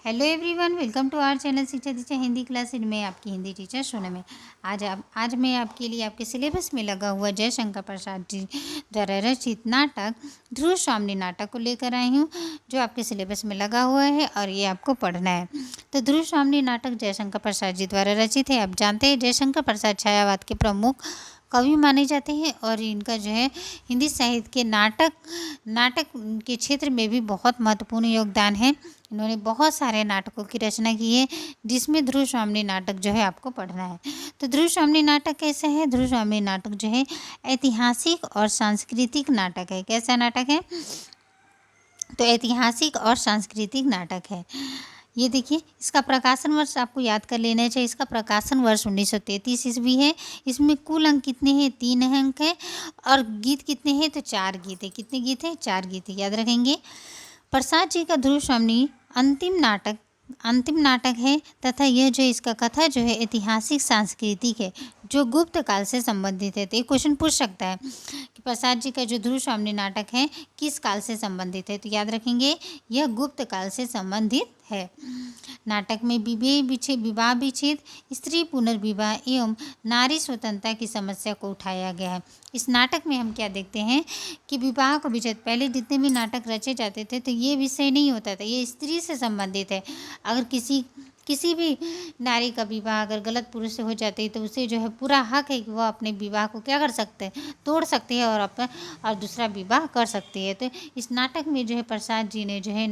Hello everyone, welcome to our channel Shiksha Diksha Hindi class. में आपकी Hindi teacher Sonam है। आज मैं आपके लिए आपके सिलेबस में लगा हुआ जयशंकर प्रसाद जी द्वारा रचित नाटक ध्रुव स्वामी नाटक को लेकर आई हूँ, जो आपके सिलेबस में लगा हुआ है और ये आपको पढ़ना है। तो ध्रुव स्वामी नाटक जयशंकर प्रसाद जी द्वारा रचित है। आप जानते हैं जयशंकर प्रसाद छायावाद के प्रमुख कवि माने जाते हैं और इनका जो है हिंदी साहित्य के नाटक के क्षेत्र में भी बहुत महत्वपूर्ण योगदान है। इन्होंने बहुत सारे नाटकों की रचना की है, जिसमें ध्रुव स्वामी नाटक जो है आपको पढ़ना है। तो ध्रुव स्वामी नाटक कैसा है? ध्रुव स्वामी नाटक जो है ऐतिहासिक और सांस्कृतिक नाटक है। कैसा नाटक है? तो ऐतिहासिक और सांस्कृतिक नाटक है। ये देखिए, इसका प्रकाशन वर्ष आपको याद कर लेना चाहिए। इसका प्रकाशन वर्ष 1933 ईस्वी है। इसमें कुल अंक कितने हैं? 3 अंक है। और गीत कितने हैं? तो 4 गीत है। कितने गीत हैं? 4 गीत है, याद रखेंगे। प्रसाद जी का ध्रुव स्वामी अंतिम नाटक है तथा यह जो इसका कथा जो है ऐतिहासिक सांस्कृतिक है, जो गुप्त काल से संबंधित है। तो एक क्वेश्चन पूछ सकता है कि प्रसाद जी का जो ध्रुव स्वामी नाटक है किस काल से संबंधित है? तो याद रखेंगे यह गुप्त काल से संबंधित है। नाटक में विवाह विच्छेद, स्त्री पुनर्विवाह एवं नारी स्वतंत्रता की समस्या को उठाया गया है। इस नाटक में हम क्या देखते हैं कि विवाह को विच्छेद, पहले जितने भी नाटक रचे जाते थे तो ये विषय नहीं होता था, ये स्त्री से संबंधित है। अगर किसी भी नारी का विवाह अगर गलत पुरुष से हो जाती है तो उसे जो है पूरा हक है कि वह अपने विवाह को क्या कर सकते हैं? तोड़ सकती है और दूसरा विवाह कर सकती है। तो इस नाटक में जो है प्रसाद जी ने जो है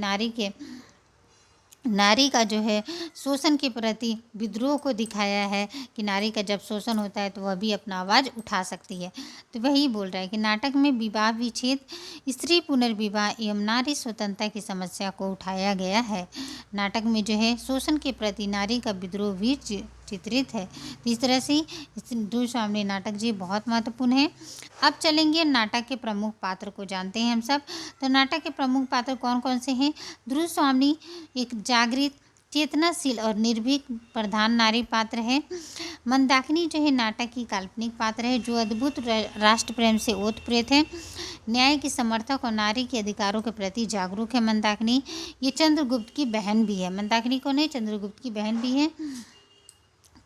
नारी का जो है शोषण के प्रति विद्रोह को दिखाया है कि नारी का जब शोषण होता है तो वह भी अपना आवाज़ उठा सकती है। तो वही बोल रहा है कि नाटक में विवाह विच्छेद, स्त्री पुनर्विवाह एवं नारी स्वतंत्रता की समस्या को उठाया गया है। नाटक में जो है शोषण के प्रति नारी का विद्रोह भी चित्रित है। तो इस तरह से ध्रुव स्वामी नाटक जी बहुत महत्वपूर्ण है। अब चलेंगे नाटक के प्रमुख पात्र को जानते हैं हम सब। तो नाटक के प्रमुख पात्र कौन कौन से हैं? ध्रुव स्वामी एक जागृत, चेतनाशील और निर्भीक प्रधान नारी पात्र है। मंदाकिनी जो है नाटक की काल्पनिक पात्र है, जो अद्भुत राष्ट्र प्रेम से ओतप्रोत है। न्याय की समर्थक और नारी के अधिकारों के प्रति जागरूक है मंदाकिनी। ये चंद्रगुप्त की बहन भी है। मंदाकिनी कौन है? चंद्रगुप्त की बहन भी है।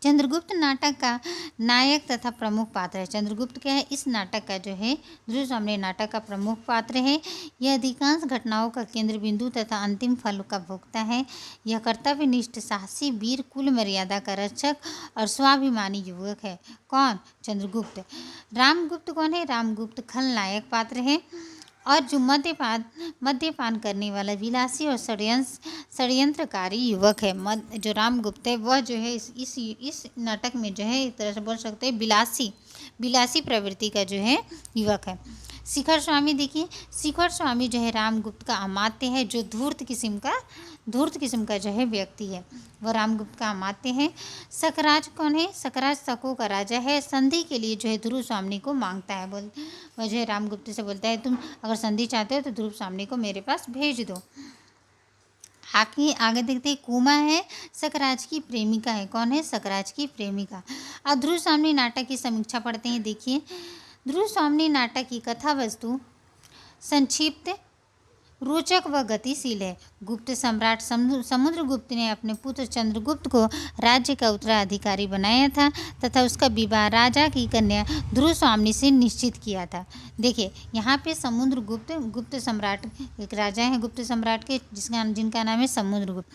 चंद्रगुप्त नाटक का नायक तथा प्रमुख पात्र है। चंद्रगुप्त क्या है? इस नाटक का जो है ध्रुव स्वामी नाटक का प्रमुख पात्र है। यह अधिकांश घटनाओं का केंद्र बिंदु तथा अंतिम फल का भोक्ता है। यह कर्तव्यनिष्ठ, साहसी, वीर, कुल मर्यादा का रक्षक और स्वाभिमानी युवक है। कौन? चंद्रगुप्त। रामगुप्त कौन है? रामगुप्त खलनायक पात्र है और जो मद्यपान करने वाला विलासी और षड्यंत्रकारी युवक है। जो रामगुप्त है वह जो है इस नाटक में जो है एक तरह से बोल सकते हैं विलासी प्रवृत्ति का जो है युवक है। शिखर स्वामी देखिए, शिखर स्वामी जो है रामगुप्त का अमात्य है, जो धूर्त किस्म का जो है व्यक्ति है, वह रामगुप्त का अमात्य है। सकराज कौन है? सकराज शकों का राजा है। संधि के लिए जो है ध्रुव स्वामी को मांगता है। वह जो है रामगुप्त से बोलता है, तुम अगर संधि चाहते हो तो ध्रुव स्वामी को मेरे पास भेज दो। आगे देखते हैं, कुमा है सकराज की प्रेमिका है। कौन है? सकराज की प्रेमिका। अब ध्रुव स्वामी नाटक की समीक्षा पढ़ते हैं। देखिए, ध्रुव स्वामी नाटक की कथा वस्तु संक्षिप्त, रोचक व गतिशील है। गुप्त सम्राट समुद्रगुप्त ने अपने पुत्र चंद्रगुप्त को राज्य का उत्तराधिकारी बनाया था तथा उसका विवाह राजा की कन्या ध्रुव स्वामी से निश्चित किया था। देखिए, यहाँ पे गुप्त सम्राट एक राजा हैं गुप्त सम्राट के, जिनका नाम है समुद्रगुप्त।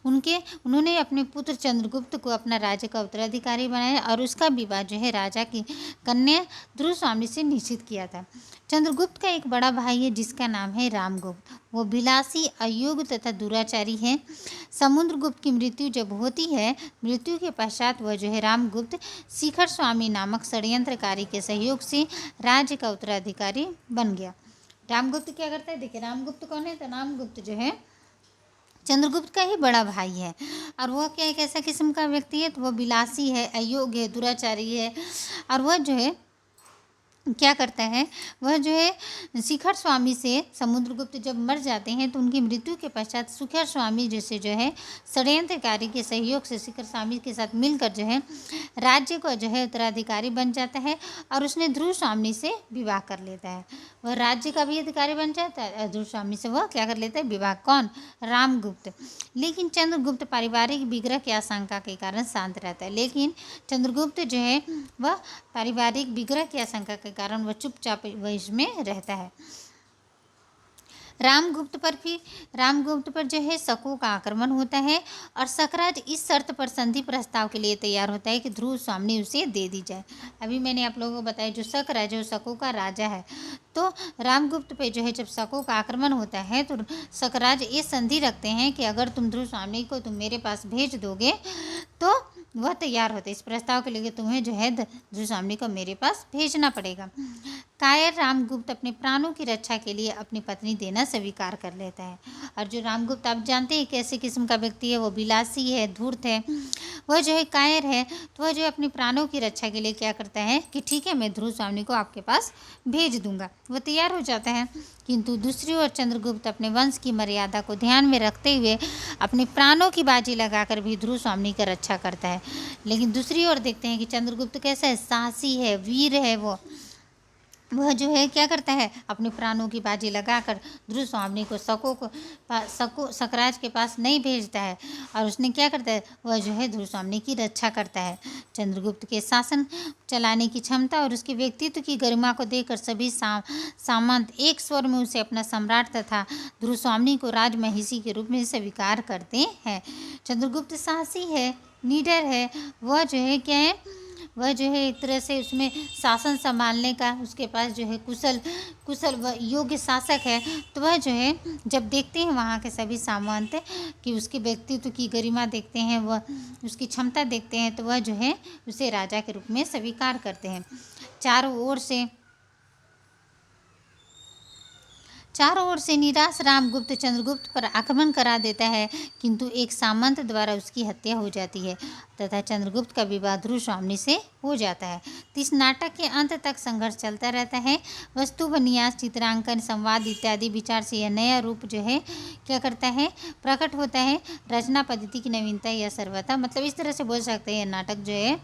उन्होंने अपने पुत्र चंद्रगुप्त को अपना राज्य का उत्तराधिकारी बनाया और उसका विवाह जो है राजा की कन्या ध्रुव स्वामी से निश्चित किया था। चंद्रगुप्त का एक बड़ा भाई है जिसका नाम है रामगुप्त। वो विलासी, अयोग्य तथा दुराचारी है। समुद्रगुप्त की मृत्यु जब होती है, मृत्यु के पश्चात वह जो है रामगुप्त शिखर स्वामी नामक षड्यंत्रकारी के सहयोग से राज्य का उत्तराधिकारी बन गया। रामगुप्त क्या करता है? देखिए, रामगुप्त कौन है? तो रामगुप्त जो है चंद्रगुप्त का ही बड़ा भाई है और वह क्या एक ऐसा किस्म का व्यक्ति है, तो वह विलासी है, अयोग्य है, दुराचारी है और वह जो है क्या करता है, वह जो है शिखर स्वामी से समुद्रगुप्त जब मर जाते हैं तो उनकी मृत्यु के पश्चात शिखर स्वामी जैसे जो है षड्यंत्रकारी के सहयोग से शिखर स्वामी के साथ मिलकर जो है राज्य को जो है उत्तराधिकारी बन जाता है और उसने ध्रुव स्वामी से विवाह कर लेता है। वह राज्य का भी अधिकारी बन जाता है और ध्रुव स्वामी से वह क्या कर लेता है, विवाह। कौन? रामगुप्त। लेकिन चंद्रगुप्त पारिवारिक विग्रह की आशंका के कारण शांत रहता है। लेकिन चंद्रगुप्त जो है वह पारिवारिक विग्रह की आशंका के कारण वह चुपचाप वह इसमें रहता है। रामगुप्त पर जो है शकों का आक्रमण होता है और शकराज इस शर्त पर संधि प्रस्ताव के लिए तैयार होता है कि ध्रुव स्वामी उसे दे दी जाए। अभी मैंने आप लोगों को बताया जो शकराज है वो शकों का राजा है। तो रामगुप्त पे जो है जब शकों का आक्रमण होता है तो शकराज ये संधि रखते हैं कि अगर तुम ध्रुव स्वामी को तुम मेरे पास भेज दोगे तो वह तैयार होते। इस प्रस्ताव के लिए तुम्हें जो है ध्रुव स्वामी को मेरे पास भेजना पड़ेगा। कायर रामगुप्त अपने प्राणों की रक्षा के लिए अपनी पत्नी देना स्वीकार कर लेता है। और जो रामगुप्त आप जानते हैं कैसे किस्म का व्यक्ति है, वो विलासी है, धूर्त है, वह जो है कायर है। तो वह जो है अपने प्राणों की रक्षा के लिए क्या करता है कि ठीक है मैं ध्रुव स्वामी को आपके पास भेज दूंगा, वह तैयार हो जाता है। किंतु दूसरी ओर चंद्रगुप्त अपने वंश की मर्यादा को ध्यान में रखते हुए अपने प्राणों की बाजी लगाकर भी ध्रुव स्वामी की रक्षा करता है। लेकिन दूसरी ओर देखते हैं कि चंद्रगुप्त कैसा है, साहसी है, वीर है। वह जो है क्या करता है, अपने प्राणों की बाजी लगाकर ध्रुव स्वामी को शकराज के पास नहीं भेजता है और उसने क्या करता है, वह जो है ध्रुव स्वामी की रक्षा करता है। चंद्रगुप्त के शासन चलाने की क्षमता और उसके व्यक्तित्व की गरिमा को देखकर सभी सामंत एक स्वर में उसे अपना सम्राट तथा ध्रुव स्वामी को राजमहिषी के रूप में स्वीकार करते हैं। चंद्रगुप्त साहसी है, निडर है। वह जो है क्या है, वह जो है एक तरह से उसमें शासन संभालने का उसके पास जो है कुशल व योग्य शासक है। तो वह जो है जब देखते हैं वहाँ के सभी सामंत कि उसके व्यक्तित्व की गरिमा देखते हैं, वह उसकी क्षमता देखते हैं, तो वह जो है उसे राजा के रूप में स्वीकार करते हैं। चारों ओर से निराश रामगुप्त चंद्रगुप्त पर आक्रमण करा देता है, किंतु एक सामंत द्वारा उसकी हत्या हो जाती है तथा चंद्रगुप्त का विवाह ध्रुव स्वामी से हो जाता है। तो इस नाटक के अंत तक संघर्ष चलता रहता है। वस्तु विन्यास, चित्रांकन, संवाद इत्यादि विचार से यह नया रूप जो है क्या करता है, प्रकट होता है। रचना पद्धति की नवीनता या सर्वथा, मतलब इस तरह से बोल सकते हैं नाटक जो है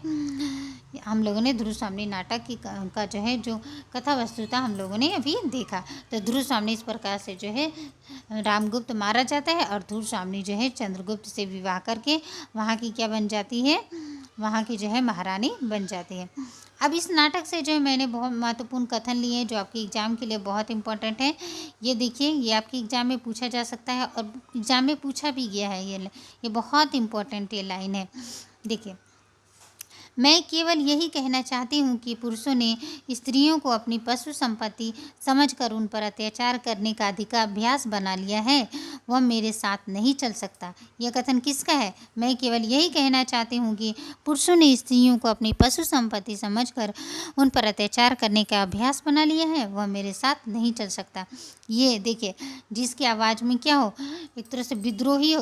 हम लोगों ने ध्रुव स्वामी नाटक की का जो है जो कथा वस्तुता हम लोगों ने अभी देखा। तो ध्रुव स्वामी इस प्रकार से जो है रामगुप्त मारा जाता है और ध्रुव स्वामी जो है चंद्रगुप्त से विवाह करके वहाँ की क्या बन जाती है, वहाँ की जो है महारानी बन जाती है। अब इस नाटक से जो है मैंने बहुत महत्वपूर्ण कथन लिए हैं जो आपके एग्ज़ाम के लिए बहुत इंपॉर्टेंट है। ये देखिए, ये आपके एग्ज़ाम में पूछा जा सकता है और एग्ज़ाम में पूछा भी गया है। ये बहुत इंपॉर्टेंट ये लाइन है। देखिए, मैं केवल यही कहना चाहती हूँ कि पुरुषों ने स्त्रियों को अपनी पशु संपत्ति समझकर उन पर अत्याचार करने का अभ्यास बना लिया है, वह मेरे साथ नहीं चल सकता। यह कथन किसका है? मैं केवल यही कहना चाहती हूँ कि पुरुषों ने स्त्रियों को अपनी पशु संपत्ति समझकर उन पर अत्याचार करने का अभ्यास बना लिया है, वह मेरे साथ नहीं चल सकता। ये देखिए, जिसकी आवाज़ में क्या हो, एक तरह से विद्रोही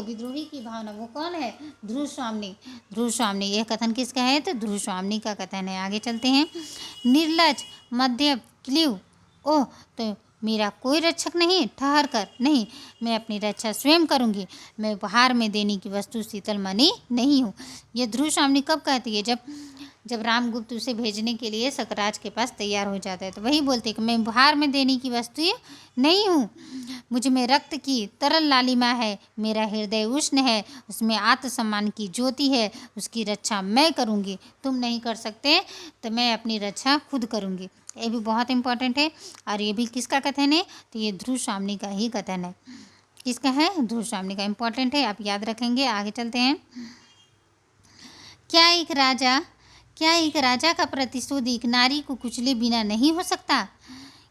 की भावना, वो कौन है? ध्रुव स्वामी। यह कथन किसका है? तो ध्रुव स्वामी का कथन है। आगे चलते हैं। निर्लज, मद्यप, क्लीव, ओह, तो मेरा कोई रक्षक नहीं, ठहर कर नहीं, मैं अपनी रक्षा स्वयं करूंगी। मैं उपहार में देने की वस्तु शीतल मणि नहीं हूँ। यह ध्रुव स्वामी कब कहती है? जब रामगुप्त उसे भेजने के लिए शकराज के पास तैयार हो जाता है तो वही बोलते हैं कि मैं उपहार में देने की वस्तु नहीं हूँ। मुझ में रक्त की तरल लालिमा है, मेरा हृदय उष्ण है, उसमें आत्मसम्मान की ज्योति है, उसकी रक्षा मैं करूँगी। तुम नहीं कर सकते तो मैं अपनी रक्षा खुद करूँगी। ये भी बहुत इंपॉर्टेंट है और ये भी किसका कथन है? तो ये ध्रुव स्वामी का ही कथन है। किसका है? ध्रुव स्वामी का। इंपॉर्टेंट है, आप याद रखेंगे। आगे चलते हैं। क्या एक राजा का प्रतिशोध एक नारी को कुचले बिना नहीं हो सकता?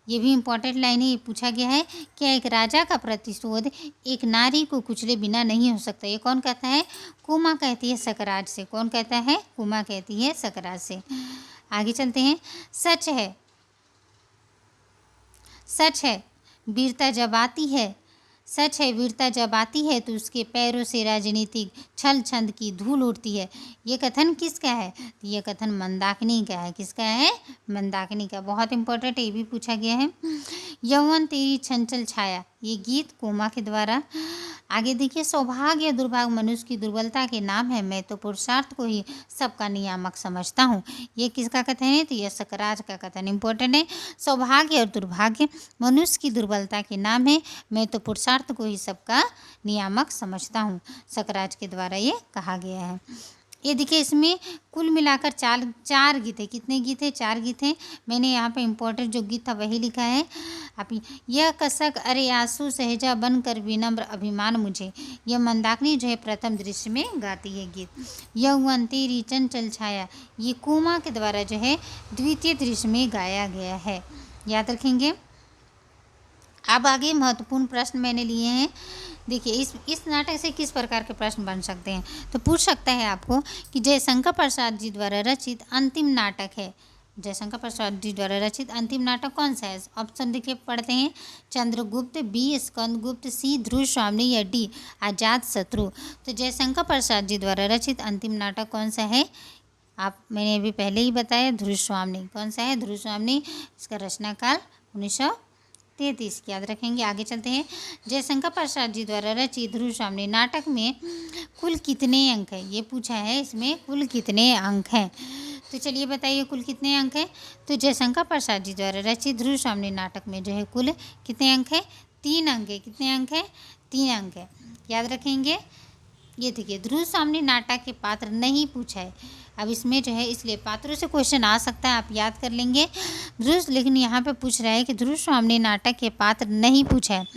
ये भी इम्पोर्टेंट लाइन है, ये पूछा गया है। क्या एक राजा का प्रतिशोध एक नारी को कुचले बिना नहीं हो सकता? ये कौन कहता है? कुमा कहती है शकराज से। कौन कहता है? कुमा कहती है शकराज से। आगे चलते हैं। सच है, वीरता जब आती है सच है वीरता जब आती है तो उसके पैरों से राजनीतिक छल छंद की धूल उड़ती है। ये कथन किसका है? तो ये कथन मंदाकिनी का है। किसका है? मंदाकिनी का। बहुत इंपॉर्टेंट, ये भी पूछा गया है। यौवन तेरी चंचल छाया, ये गीत कोमा के द्वारा। आगे देखिए, सौभाग्य या दुर्भाग्य मनुष्य की दुर्बलता के नाम है, मैं तो पुरुषार्थ को ही सबका नियामक समझता हूँ। ये किसका कथन है? तो यह सकराज का कथन इंपॉर्टेंट है। सौभाग्य और दुर्भाग्य मनुष्य की दुर्बलता के नाम है, मैं तो पुरुषार्थ को ही सबका नियामक समझता हूँ। सकराज के द्वारा ये कहा गया है। ये देखिए, इसमें कुल मिलाकर चार गीत है। कितने गीत है? 4 गीत हैं। मैंने यहाँ पे इम्पोर्टेंट जो गीत था वही लिखा है। आप यह कसक अरे आंसू सहजा बनकर विनम्र अभिमान मुझे, यह मंदाकिनी जो है प्रथम दृश्य में गाती है गीत। यौवन तेरी चंचल छाया, ये कोमा के द्वारा जो है द्वितीय दृश्य में गाया गया है। याद रखेंगे। अब आगे महत्वपूर्ण प्रश्न मैंने लिए हैं। देखिए, इस नाटक से किस प्रकार के प्रश्न बन सकते हैं? तो पूछ सकता है आपको कि जयशंकर प्रसाद जी द्वारा रचित अंतिम नाटक है। जयशंकर प्रसाद जी द्वारा रचित अंतिम नाटक कौन सा है? ऑप्शन देखिए, पढ़ते हैं। चंद्रगुप्त, बी स्कंदगुप्त, सी ध्रुव स्वामी या डी आजाद शत्रु। तो जयशंकर प्रसाद जी द्वारा रचित अंतिम नाटक कौन सा है? मैंने अभी पहले ही बताया, ध्रुव स्वामी। कौन सा है? ध्रुव स्वामी। इसका रचनाकाल 1933। याद रखेंगे। आगे चलते हैं। जयशंकर प्रसाद जी द्वारा रचित ध्रुव स्वामी नाटक में कुल कितने अंक हैं? ये पूछा है, इसमें कुल कितने अंक हैं? तो चलिए बताइए, कुल कितने अंक हैं? तो जयशंकर प्रसाद जी द्वारा रचित ध्रुव स्वामी नाटक में जो है कुल कितने अंक हैं? 3 अंक है। कितने अंक हैं? 3 अंक है। याद रखेंगे। ये देखिए, ध्रुव स्वामी नाटक के पात्र नहीं पूछा है। अब इसमें जो है, इसलिए पात्रों से क्वेश्चन आ सकता है, आप याद कर लेंगे ध्रुव। लेकिन यहाँ पे पूछ रहा है कि ध्रुव स्वामी नाटक के पात्र नहीं पूछा है।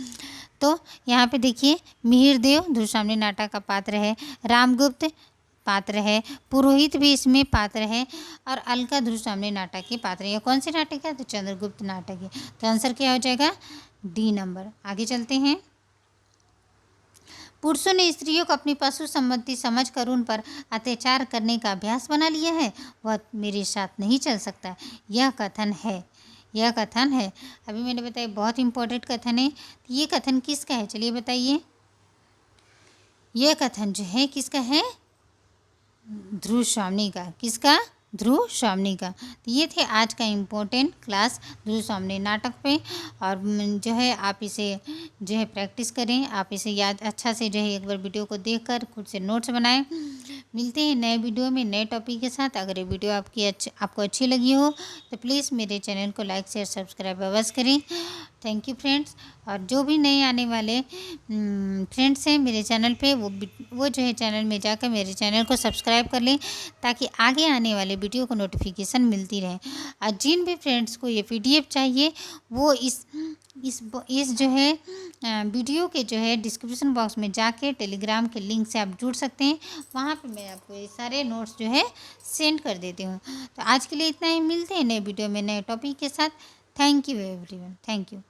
तो यहाँ पे देखिए, मिहिर देव ध्रुव स्वामी नाटक का पात्र है, रामगुप्त पात्र है, पुरोहित भी इसमें पात्र है, और अलका ध्रुव स्वामी नाटक के पात्र है। यह कौन से नाटक है? तो चंद्रगुप्त नाटक है। तो आंसर क्या हो जाएगा? D number. आगे चलते हैं। पुरुषों ने स्त्रियों को अपनी पशु संबंधी समझकर उन पर अत्याचार करने का अभ्यास बना लिया है, वह मेरे साथ नहीं चल सकता। यह कथन है। यह कथन है। अभी मैंने बताया, बहुत इंपॉर्टेंट कथन है। तो ये कथन किसका है? चलिए बताइए। यह कथन जो है किसका है? ध्रुव स्वामी का। किसका? ध्रुव स्वामी का। तो ये थे आज का इम्पोर्टेंट क्लास ध्रुव स्वामी नाटक पे। और जो है आप इसे जो है प्रैक्टिस करें, आप इसे याद अच्छा से जो है एक बार वीडियो को देखकर खुद से नोट्स बनाएं। मिलते हैं नए वीडियो में नए टॉपिक के साथ। अगर ये वीडियो आपको अच्छी लगी हो तो प्लीज़ मेरे चैनल को लाइक शेयर सब्सक्राइब अवश्य करें। Thank you friends. और जो भी नए आने वाले फ्रेंड्स हैं मेरे चैनल पे, वो जो है चैनल में जाकर मेरे चैनल को सब्सक्राइब कर लें, ताकि आगे आने वाले वीडियो को नोटिफिकेशन मिलती रहे। और जिन भी फ्रेंड्स को ये PDF चाहिए, वो इस जो है वीडियो के जो है डिस्क्रिप्शन बॉक्स में जाके टेलीग्राम के लिंक से आप जुड़ सकते हैं। वहाँ पे मैं आपको ये सारे नोट्स जो है सेंड कर देती हूँ। तो आज के लिए इतना ही। मिलते हैं नए वीडियो में नए टॉपिक के साथ। Thank you everyone. Thank you.